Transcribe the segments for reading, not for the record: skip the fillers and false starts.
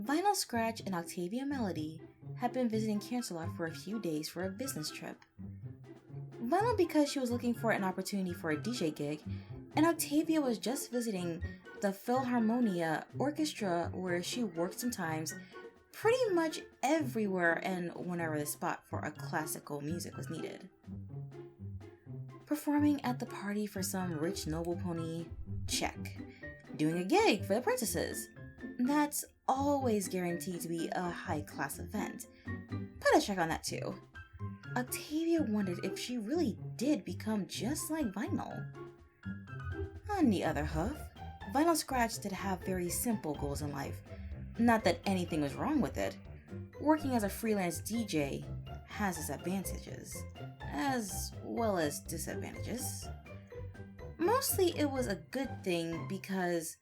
TaviScratch and Octavia Melody had been visiting Canterlot for a few days for a business trip. Vinyl because she was looking for an opportunity for a DJ gig, and Octavia was just visiting the Philharmonia Orchestra where she worked sometimes pretty much everywhere and whenever the spot for a classical music was needed. Performing at the party for some rich noble pony? Check. Doing a gig for the princesses? That's always guaranteed to be a high-class event. Put a check on that too. Octavia wondered if she really did become just like Vinyl. On the other hoof, TaviScratch did have very simple goals in life. Not that anything was wrong with it. Working as a freelance DJ has its advantages, as well as disadvantages. Mostly it was a good thing because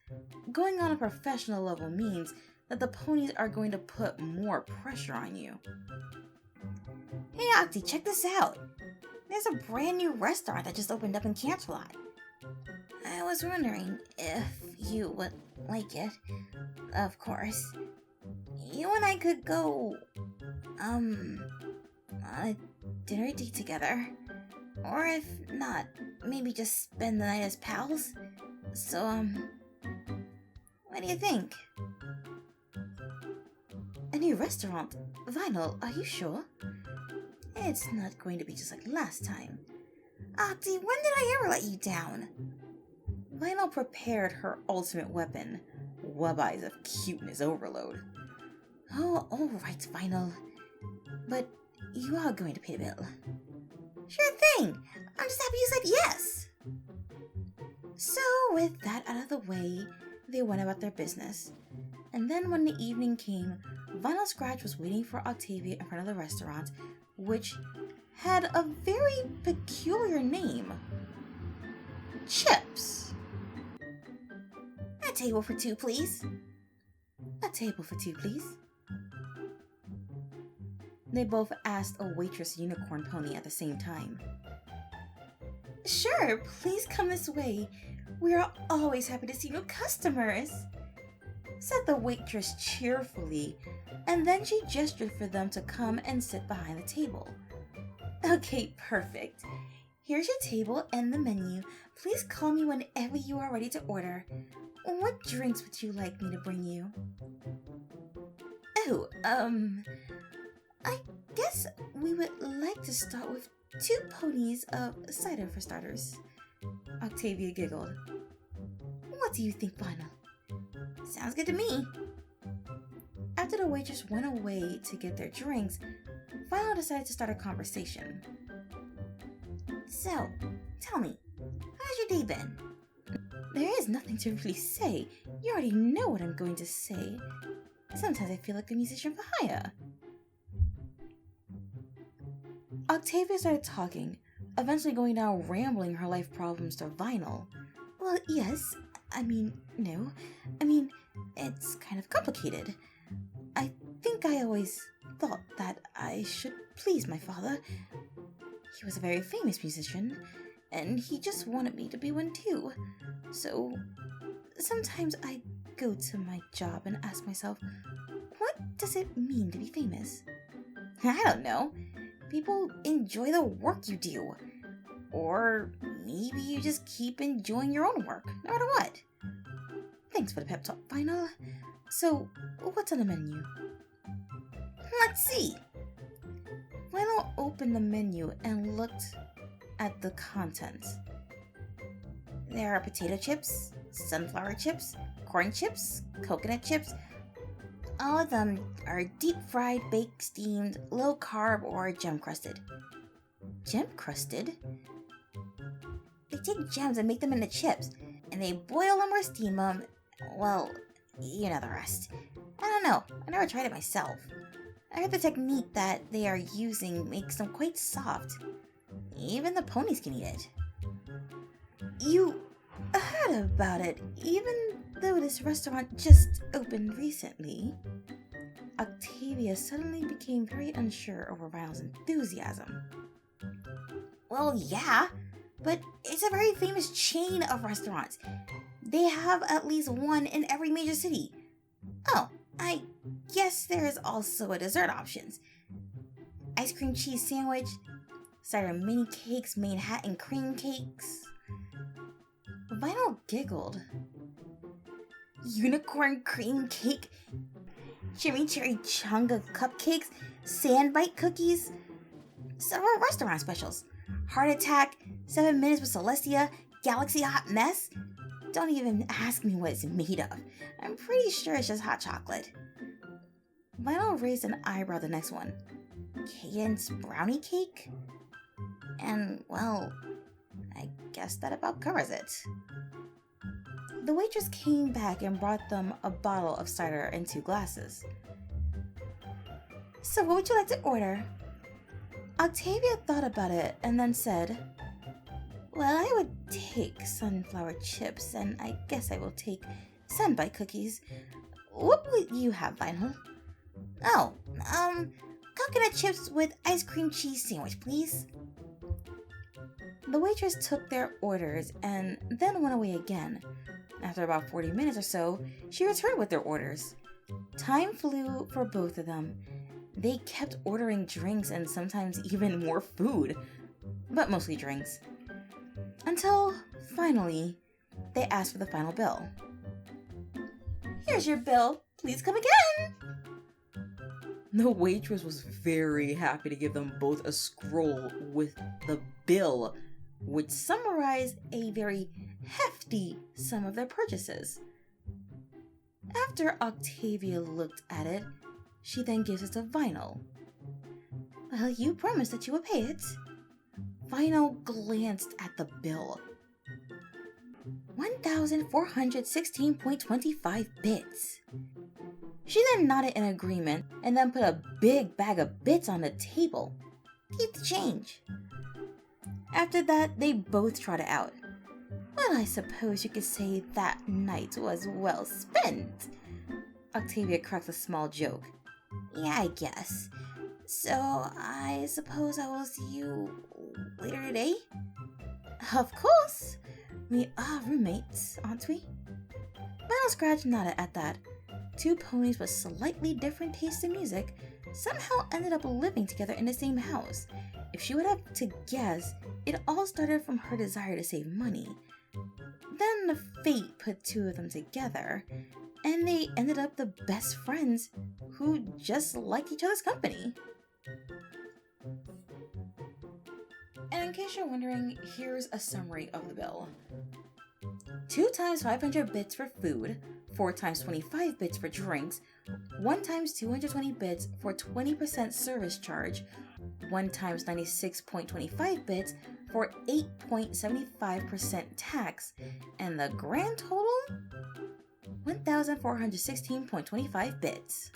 going on a professional level means that the ponies are going to put more pressure on you. Hey Octi, check this out! There's a brand new restaurant that just opened up in Canterlot. I was wondering if you would like it. Of course. You and I could go, on a dinner date together. Or if not, maybe just spend the night as pals. So, what do you think? A new restaurant? Vinyl, are you sure? It's not going to be just like last time. Octi, when did I ever let you down? Vinyl prepared her ultimate weapon, wub eyes of cuteness overload. Oh, alright, Vinyl. But you are going to pay the bill. Sure thing! I'm just happy you said yes! So, with that out of the way, they went about their business. And then when the evening came, TaviScratch was waiting for Octavia in front of the restaurant, which had a very peculiar name. Chips. A table for two, please. A table for two, please. They both asked a waitress unicorn pony at the same time. Sure, please come this way. We are always happy to see new customers, said the waitress cheerfully, and then she gestured for them to come and sit behind the table. Okay, perfect. Here's your table and the menu. Please call me whenever you are ready to order. What drinks would you like me to bring you? Oh, I guess we would like to start with 2 ponies of cider for starters. Octavia giggled. What do you think, Vinyl? Sounds good to me. After the waitress went away to get their drinks, Vinyl decided to start a conversation. So, tell me, how's your day been? There is nothing to really say. You already know what I'm going to say. Sometimes I feel like a musician for hire. Octavia started talking, eventually going down rambling her life problems to Vinyl. Well, yes. No. It's kind of complicated. I think I always thought that I should please my father. He was a very famous musician, and he just wanted me to be one too. So, sometimes I go to my job and ask myself, what does it mean to be famous? I don't know. People enjoy the work you do. Or maybe you just keep enjoying your own work, no matter what. Thanks for the pep talk, Vinyl. So, what's on the menu? Let's see. Vinyl opened the menu and looked at the contents. There are potato chips, sunflower chips, corn chips, coconut chips. All of them are deep-fried, baked, steamed, low-carb, or gem-crusted. Gem-crusted? They take gems and make them into chips, and they boil them or steam them. Well, you know the rest. I don't know. I never tried it myself. I heard the technique that they are using makes them quite soft. Even the ponies can eat it. You heard about it, even though this restaurant just opened recently. Octavia suddenly became very unsure over Vinyl's enthusiasm. Well, yeah, but it's a very famous chain of restaurants. They have at least one in every major city. Oh, I guess there's also a dessert options. Ice cream cheese sandwich, cider mini cakes, Manhattan cream cakes. Vinyl giggled. Unicorn cream cake, Jimmy Cherry Chunga cupcakes, Sandbite cookies, several restaurant specials. Heart attack, 7 minutes with Celestia, Galaxy hot mess. Don't even ask me what it's made of. I'm pretty sure it's just hot chocolate. Vinyl raised an eyebrow the next one. Cadence brownie cake? And, well, I guess that about covers it. The waitress came back and brought them a bottle of cider and 2 glasses. So what would you like to order? Octavia thought about it and then said, Well, I would take sunflower chips, and I guess I will take Sandbite cookies. What will you have, Vinyl? Oh, coconut chips with ice cream cheese sandwich, please. The waitress took their orders and then went away again. After about 40 minutes or so, she returned with their orders. Time flew for both of them. They kept ordering drinks and sometimes even more food, but mostly drinks. Until, finally, they asked for the final bill. Here's your bill. Please come again. The waitress was very happy to give them both a scroll with the bill, which summarized a very hefty sum of their purchases. After Octavia looked at it, she then gives it to Vinyl. Well, you promised that you would pay it. Vinyl glanced at the bill. 1,416.25 bits. She then nodded in agreement and then put a big bag of bits on the table. Keep the change. After that, they both trotted out. Well, I suppose you could say that night was well spent. Octavia cracked a small joke. Yeah, I guess. So, I suppose I will see you later today? Of course. We are roommates, aren't we? TaviScratch nodded at that. 2 ponies with slightly different tastes in music somehow ended up living together in the same house. If she would have to guess, it all started from her desire to save money. Then the fate put 2 of them together, and they ended up the best friends who just liked each other's company. And in case you're wondering, here's a summary of the bill. 2 times 500 bits for food, 4 times 25 bits for drinks, 1 times 220 bits for 20% service charge, 1 times 96.25 bits for 8.75% tax, and the grand total? 1,416.25 bits.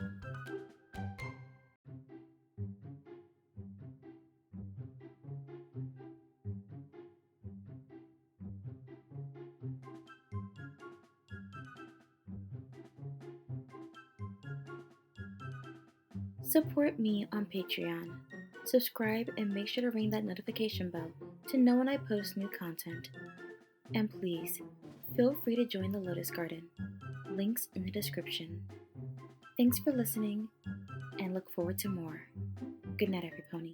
Support me on Patreon. Subscribe and make sure to ring that notification bell to know when I post new content. And please, feel free to join the Lotus Garden. Links in the description. Thanks for listening, and look forward to more. Good night, every pony.